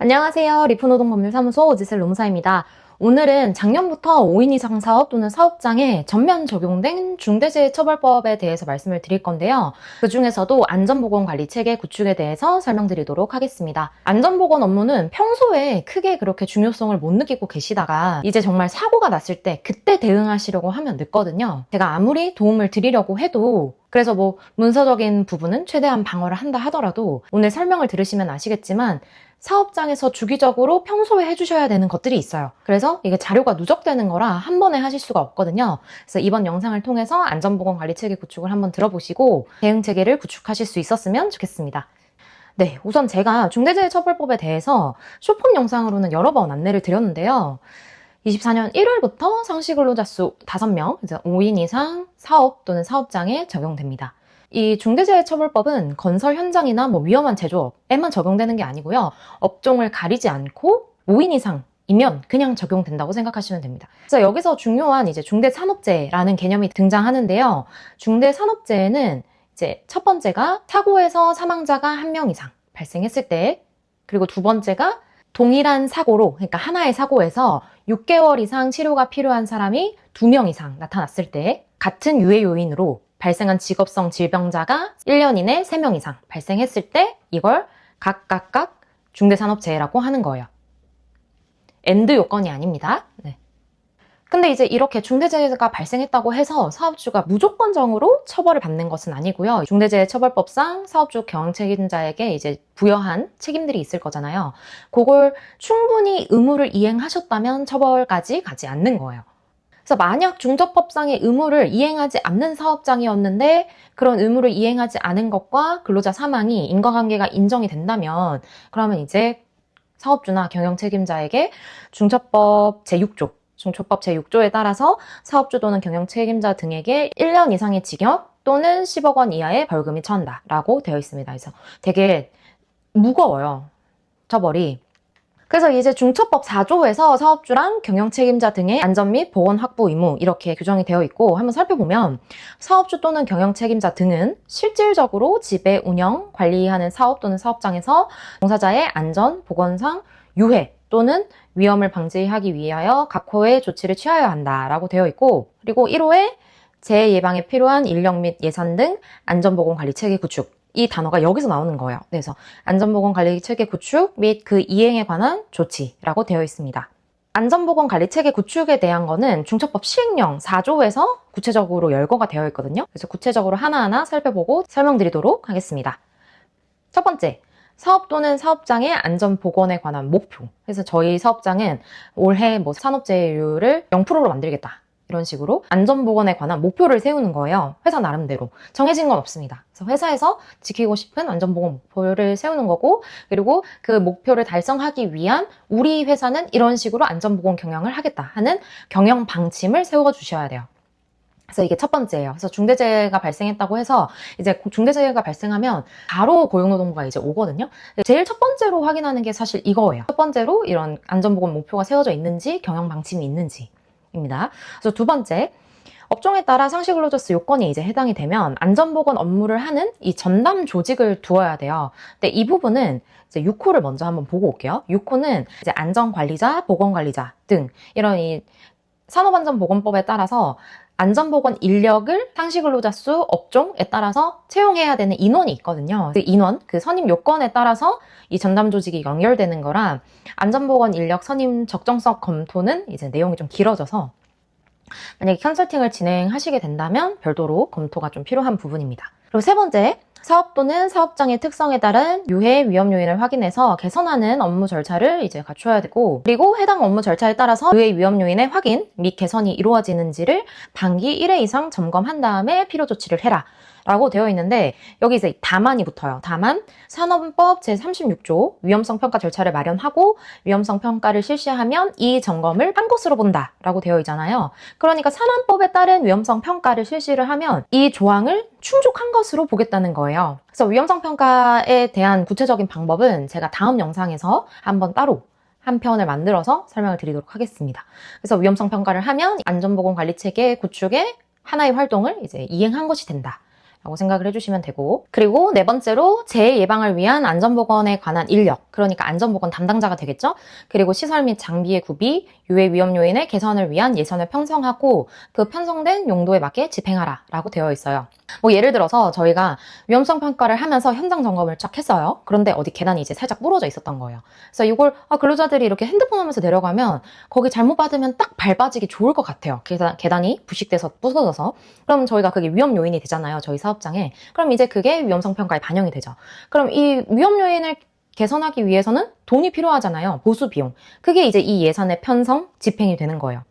안녕하세요. 리프노동법률사무소 오지슬 노무사입니다. 오늘은 작년부터 5인 이상 사업 또는 사업장에 전면 적용된 중대재해처벌법에 대해서 말씀을 드릴 건데요. 그 중에서도 안전보건관리체계 구축에 대해서 설명드리도록 하겠습니다. 안전보건 업무는 평소에 크게 그렇게 중요성을 못 느끼고 계시다가 이제 정말 사고가 났을 때 그때 대응하시려고 하면 늦거든요. 제가 아무리 도움을 드리려고 해도 그래서 문서적인 부분은 최대한 방어를 한다 하더라도 오늘 설명을 들으시면 아시겠지만 사업장에서 주기적으로 평소에 해주셔야 되는 것들이 있어요. 그래서 이게 자료가 누적되는 거라 한 번에 하실 수가 없거든요. 그래서 이번 영상을 통해서 안전보건관리체계 구축을 한번 들어보시고 대응체계를 구축하실 수 있었으면 좋겠습니다. 네, 우선 제가 중대재해처벌법에 대해서 쇼폼 영상으로는 여러 번 안내를 드렸는데요. 24년 1월부터 상시근로자 수 5명, 5인 이상 사업 또는 사업장에 적용됩니다. 이 중대재해처벌법은 건설 현장이나 위험한 제조업에만 적용되는 게 아니고요. 업종을 가리지 않고 5인 이상이면 그냥 적용된다고 생각하시면 됩니다. 그래서 여기서 중요한 이제 중대산업재해라는 개념이 등장하는데요. 중대산업재해는 이제 첫 번째가 사고에서 사망자가 1명 이상 발생했을 때, 그리고 두 번째가 동일한 사고로, 그러니까 하나의 사고에서 6개월 이상 치료가 필요한 사람이 2명 이상 나타났을 때, 같은 유해 요인으로 발생한 직업성 질병자가 1년 이내 3명 이상 발생했을 때 이걸 각각 중대산업재해라고 하는 거예요. 엔드 요건이 아닙니다. 네. 근데 이제 이렇게 중대재해가 발생했다고 해서 사업주가 무조건적으로 처벌을 받는 것은 아니고요. 중대재해처벌법상 사업주 경영책임자에게 이제 부여한 책임들이 있을 거잖아요. 그걸 충분히 의무를 이행하셨다면 처벌까지 가지 않는 거예요. 그래서 만약 중저법상의 의무를 이행하지 않는 사업장이었는데 그런 의무를 이행하지 않은 것과 근로자 사망이 인과관계가 인정이 된다면 그러면 이제 사업주나 경영책임자에게 중처법 제6조, 중처법 제6조에 따라서 사업주 또는 경영책임자 등에게 1년 이상의 징역 또는 10억 원 이하의 벌금이 처한다라고 되어 있습니다. 그래서 되게 무거워요, 처벌이. 그래서 이제 중처법 4조에서 사업주랑 경영책임자 등의 안전 및 보건 확보 의무 이렇게 규정이 되어 있고 한번 살펴보면 사업주 또는 경영책임자 등은 실질적으로 지배, 운영, 관리하는 사업 또는 사업장에서 종사자의 안전, 보건상 유해 또는 위험을 방지하기 위하여 각호의 조치를 취하여야 한다라고 되어 있고, 그리고 1호에 재해 예방에 필요한 인력 및 예산 등 안전보건관리체계 구축, 이 단어가 여기서 나오는 거예요. 그래서 안전보건관리체계 구축 및 그 이행에 관한 조치라고 되어 있습니다. 안전보건관리체계 구축에 대한 거는 중처법 시행령 4조에서 구체적으로 열거가 되어 있거든요. 그래서 구체적으로 하나하나 살펴보고 설명드리도록 하겠습니다. 첫 번째, 사업 또는 사업장의 안전보건에 관한 목표. 그래서 저희 사업장은 올해 산업재해율을 0%로 만들겠다, 이런 식으로 안전보건에 관한 목표를 세우는 거예요. 회사 나름대로. 정해진 건 없습니다. 그래서 회사에서 지키고 싶은 안전보건 목표를 세우는 거고, 그리고 그 목표를 달성하기 위한 우리 회사는 이런 식으로 안전보건 경영을 하겠다 하는 경영 방침을 세워주셔야 돼요. 그래서 이게 첫 번째예요. 그래서 중대재해가 발생했다고 해서 이제 중대재해가 발생하면 바로 고용노동부가 이제 오거든요. 제일 첫 번째로 확인하는 게 사실 이거예요. 첫 번째로 이런 안전보건 목표가 세워져 있는지, 경영 방침이 있는지 입니다. 그래서 두 번째, 업종에 따라 상시근로자 수 요건이 이제 해당이 되면 안전보건 업무를 하는 이 전담 조직을 두어야 돼요. 근데 이 부분은 이제 6호를 먼저 한번 보고 올게요. 6호는 이제 안전관리자, 보건관리자 등 이런 이 산업안전보건법에 따라서 안전보건 인력을 상시근로자 수 업종에 따라서 채용해야 되는 인원이 있거든요. 그 인원, 그 선임 요건에 따라서 이 전담 조직이 연결되는 거라 안전보건 인력 선임 적정성 검토는 이제 내용이 좀 길어져서 만약에 컨설팅을 진행하시게 된다면 별도로 검토가 좀 필요한 부분입니다. 그리고 세 번째, 사업 또는 사업장의 특성에 따른 유해 위험 요인을 확인해서 개선하는 업무 절차를 이제 갖춰야 되고, 그리고 해당 업무 절차에 따라서 유해 위험 요인의 확인 및 개선이 이루어지는지를 반기 1회 이상 점검한 다음에 필요 조치를 해라 라고 되어 있는데, 여기 이제 다만이 붙어요. 다만 산업법 제36조 위험성 평가 절차를 마련하고 위험성 평가를 실시하면 이 점검을 한 것으로 본다 라고 되어 있잖아요. 그러니까 산업법에 따른 위험성 평가를 실시를 하면 이 조항을 충족한 것으로 보겠다는 거예요. 그래서 위험성 평가에 대한 구체적인 방법은 제가 다음 영상에서 한번 따로 한 편을 만들어서 설명을 드리도록 하겠습니다. 그래서 위험성 평가를 하면 안전보건관리체계 구축의 하나의 활동을 이제 이행한 것이 된다 라고 생각을 해주시면 되고, 그리고 네 번째로 재해 예방을 위한 안전보건에 관한 인력, 그러니까 안전보건 담당자가 되겠죠. 그리고 시설 및 장비의 구비, 유해 위험 요인의 개선을 위한 예산을 편성하고 그 편성된 용도에 맞게 집행하라 라고 되어 있어요. 뭐 예를 들어서 저희가 위험성 평가를 하면서 현장 점검을 쫙 했어요. 그런데 어디 계단이 이제 살짝 부러져 있었던 거예요. 그래서 이걸 근로자들이 이렇게 핸드폰 하면서 내려가면 거기 잘못 받으면 딱 밟아지기 좋을 것 같아요. 계단이 부식돼서 부서져서. 그럼 저희가 그게 위험 요인이 되잖아요. 저희 사업장에. 그럼 이제 그게 위험성 평가에 반영이 되죠. 그럼 이 위험 요인을 개선하기 위해서는 돈이 필요하잖아요. 보수 비용. 그게 이제 이 예산의 편성, 집행이 되는 거예요.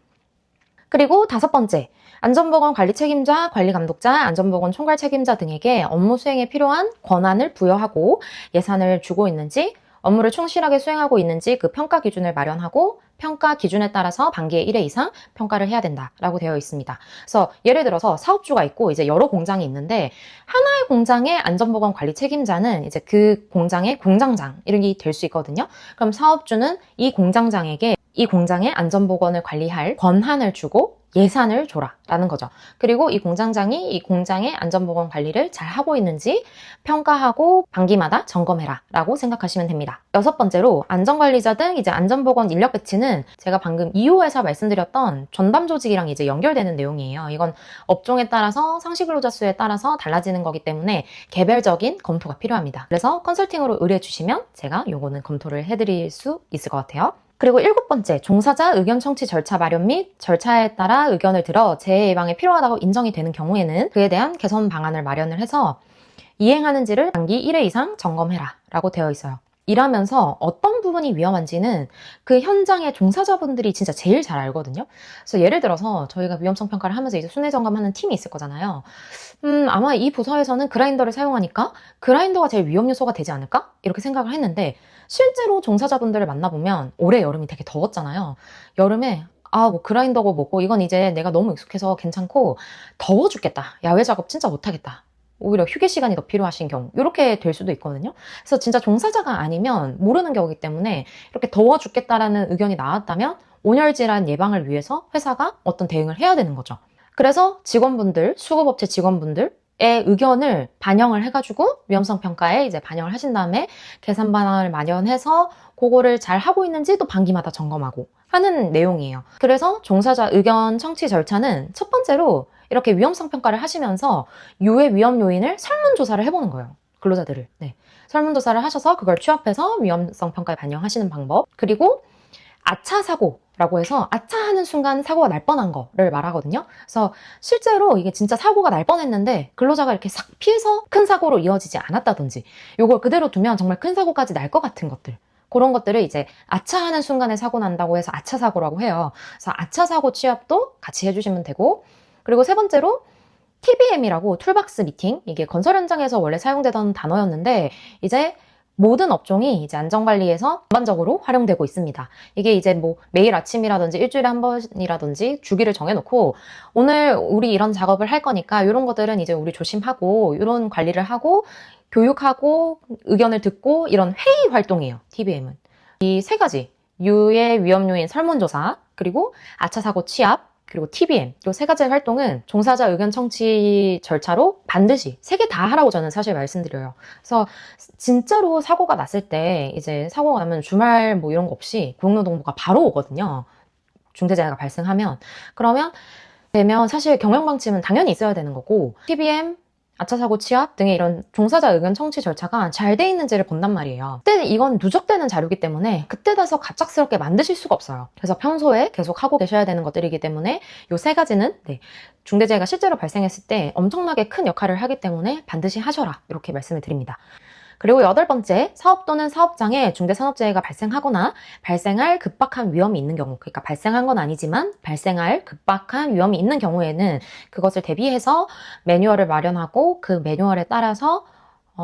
그리고 5번째, 안전보건 관리 책임자, 관리 감독자, 안전보건 총괄 책임자 등에게 업무 수행에 필요한 권한을 부여하고 예산을 주고 있는지, 업무를 충실하게 수행하고 있는지 그 평가 기준을 마련하고 평가 기준에 따라서 반기에 1회 이상 평가를 해야 된다라고 되어 있습니다. 그래서 예를 들어서 사업주가 있고 이제 여러 공장이 있는데 하나의 공장의 안전보건 관리 책임자는 이제 그 공장의 공장장 이렇게 될 수 있거든요. 그럼 사업주는 이 공장장에게 이 공장의 안전보건을 관리할 권한을 주고 예산을 줘라 라는 거죠. 그리고 이 공장장이 이 공장의 안전보건 관리를 잘 하고 있는지 평가하고 반기마다 점검해라 라고 생각하시면 됩니다. 6번째로 안전관리자 등 이제 안전보건 인력 배치는 제가 방금 2호에서 말씀드렸던 전담 조직이랑 이제 연결되는 내용이에요. 이건 업종에 따라서 상시 근로자 수에 따라서 달라지는 거기 때문에 개별적인 검토가 필요합니다. 그래서 컨설팅으로 의뢰해 주시면 제가 요거는 검토를 해드릴 수 있을 것 같아요. 그리고 7번째, 종사자 의견 청취 절차 마련 및 절차에 따라 의견을 들어 재해 예방에 필요하다고 인정이 되는 경우에는 그에 대한 개선 방안을 마련을 해서 이행하는지를 단기 1회 이상 점검해라 라고 되어 있어요. 일하면서 어떤 부분이 위험한지는 그 현장의 종사자분들이 진짜 제일 잘 알거든요. 그래서 예를 들어서 저희가 위험성 평가를 하면서 이제 순회 점검하는 팀이 있을 거잖아요. 아마 이 부서에서는 그라인더를 사용하니까 그라인더가 제일 위험 요소가 되지 않을까? 이렇게 생각을 했는데 실제로 종사자분들을 만나보면 올해 여름이 되게 더웠잖아요. 여름에 뭐 그라인더고 뭐고 이건 이제 내가 너무 익숙해서 괜찮고 더워 죽겠다. 야외 작업 진짜 못하겠다. 오히려 휴게 시간이 더 필요하신 경우 이렇게 될 수도 있거든요. 그래서 진짜 종사자가 아니면 모르는 경우이기 때문에 이렇게 더워 죽겠다라는 의견이 나왔다면 온열질환 예방을 위해서 회사가 어떤 대응을 해야 되는 거죠. 그래서 직원분들, 수급업체 직원분들의 의견을 반영을 해가지고 위험성 평가에 이제 반영을 하신 다음에 개선 방안을 마련해서 그거를 잘 하고 있는지 또 반기마다 점검하고 하는 내용이에요. 그래서 종사자 의견 청취 절차는 첫 번째로 이렇게 위험성 평가를 하시면서 유해 위험 요인을 설문조사를 해보는 거예요. 근로자들을. 네. 설문조사를 하셔서 그걸 취합해서 위험성 평가에 반영하시는 방법. 그리고 아차 사고라고 해서 아차 하는 순간 사고가 날 뻔한 거를 말하거든요. 그래서 실제로 이게 진짜 사고가 날 뻔했는데 근로자가 이렇게 싹 피해서 큰 사고로 이어지지 않았다든지 이걸 그대로 두면 정말 큰 사고까지 날 것 같은 것들. 그런 것들을 이제 아차하는 순간에 사고 난다고 해서 아차 사고라고 해요. 그래서 아차 사고 취합도 같이 해주시면 되고 그리고 3번째로 TBM이라고 툴박스 미팅 이게 건설 현장에서 원래 사용되던 단어였는데 이제 모든 업종이 이제 안전관리에서 전반적으로 활용되고 있습니다. 이게 이제 뭐 매일 아침이라든지 일주일에 한 번이라든지 주기를 정해놓고 오늘 우리 이런 작업을 할 거니까 이런 것들은 이제 우리 조심하고 이런 관리를 하고 교육하고 의견을 듣고 이런 회의 활동이에요. TBM은. 이 3가지 유해 위험 요인 설문조사 그리고 아차 사고 취합 그리고 TBM 이 3가지 활동은 종사자 의견 청취 절차로 반드시 3개 다 하라고 저는 사실 말씀드려요. 그래서 진짜로 사고가 났을 때 이제 사고가 나면 주말 뭐 이런 거 없이 고용노동부가 바로 오거든요. 중대재해가 발생하면 그러면 되면 사실 경영방침은 당연히 있어야 되는 거고 TBM 아차 사고 취합 등의 이런 종사자 의견 청취 절차가 잘 돼 있는지를 본단 말이에요. 그때 이건 누적되는 자료이기 때문에 그때 가서 갑작스럽게 만드실 수가 없어요. 그래서 평소에 계속 하고 계셔야 되는 것들이기 때문에 이 3가지는 중대재해가 실제로 발생했을 때 엄청나게 큰 역할을 하기 때문에 반드시 하셔라 이렇게 말씀을 드립니다. 그리고 8번째, 사업 또는 사업장에 중대산업재해가 발생하거나 발생할 급박한 위험이 있는 경우, 그러니까 발생한 건 아니지만 발생할 급박한 위험이 있는 경우에는 그것을 대비해서 매뉴얼을 마련하고 그 매뉴얼에 따라서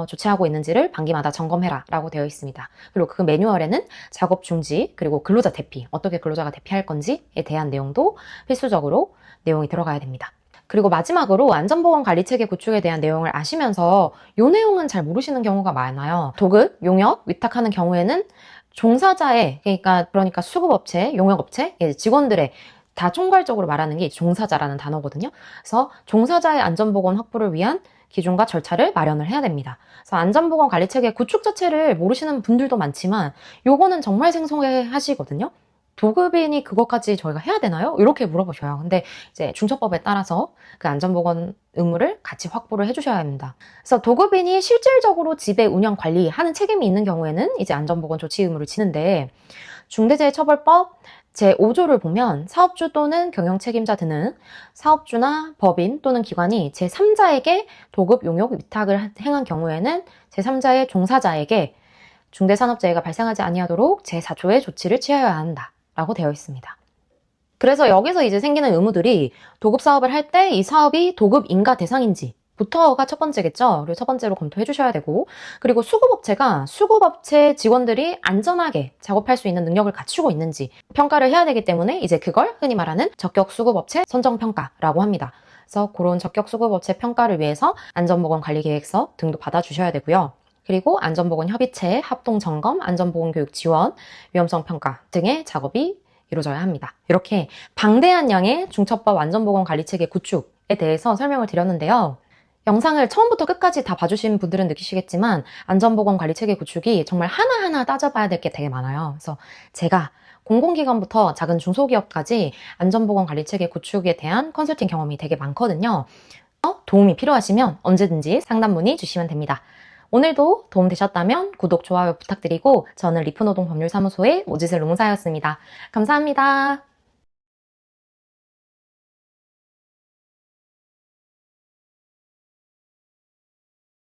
조치하고 있는지를 반기마다 점검해라 라고 되어 있습니다. 그리고 그 매뉴얼에는 작업 중지, 그리고 근로자 대피, 어떻게 근로자가 대피할 건지에 대한 내용도 필수적으로 내용이 들어가야 됩니다. 그리고 마지막으로 안전보건 관리체계 구축에 대한 내용을 아시면서 이 내용은 잘 모르시는 경우가 많아요. 도급, 용역, 위탁하는 경우에는 종사자의 그러니까 수급업체, 용역업체, 직원들의 다 총괄적으로 말하는 게 종사자라는 단어거든요. 그래서 종사자의 안전보건 확보를 위한 기준과 절차를 마련을 해야 됩니다. 그래서 안전보건관리체계 구축 자체를 모르시는 분들도 많지만 요거는 정말 생소해 하시거든요. 도급인이 그것까지 저희가 해야 되나요? 이렇게 물어보셔요. 근데 이제 중처법에 따라서 그 안전보건 의무를 같이 확보를 해주셔야 합니다. 그래서 도급인이 실질적으로 지배, 운영, 관리하는 책임이 있는 경우에는 이제 안전보건 조치 의무를 지는데, 중대재해처벌법 제5조를 보면 사업주 또는 경영 책임자 등은 사업주나 법인 또는 기관이 제3자에게 도급 용역 위탁을 행한 경우에는 제3자의 종사자에게 중대산업재해가 발생하지 아니하도록 제4조의 조치를 취하여야 한다라고 되어 있습니다. 그래서 여기서 이제 생기는 의무들이 도급 사업을 할 때 이 사업이 도급 인가 대상인지 부터가 첫 번째겠죠. 그리고 첫 번째로 검토해 주셔야 되고, 그리고 수급업체가 수급업체 직원들이 안전하게 작업할 수 있는 능력을 갖추고 있는지 평가를 해야 되기 때문에 이제 그걸 흔히 말하는 적격수급업체 선정평가라고 합니다. 그래서 그런 적격수급업체 평가를 위해서 안전보건관리계획서 등도 받아주셔야 되고요. 그리고 안전보건협의체, 합동점검, 안전보건교육 지원, 위험성평가 등의 작업이 이루어져야 합니다. 이렇게 방대한 양의 중처법 안전보건관리체계 구축에 대해서 설명을 드렸는데요. 영상을 처음부터 끝까지 다 봐주신 분들은 느끼시겠지만 안전보건관리체계 구축이 정말 하나하나 따져봐야 될 게 되게 많아요. 그래서 제가 공공기관부터 작은 중소기업까지 안전보건관리체계 구축에 대한 컨설팅 경험이 되게 많거든요. 도움이 필요하시면 언제든지 상담 문의 주시면 됩니다. 오늘도 도움되셨다면 구독, 좋아요 부탁드리고 저는 리프노동 법률사무소의 오지슬 롱사였습니다. 감사합니다.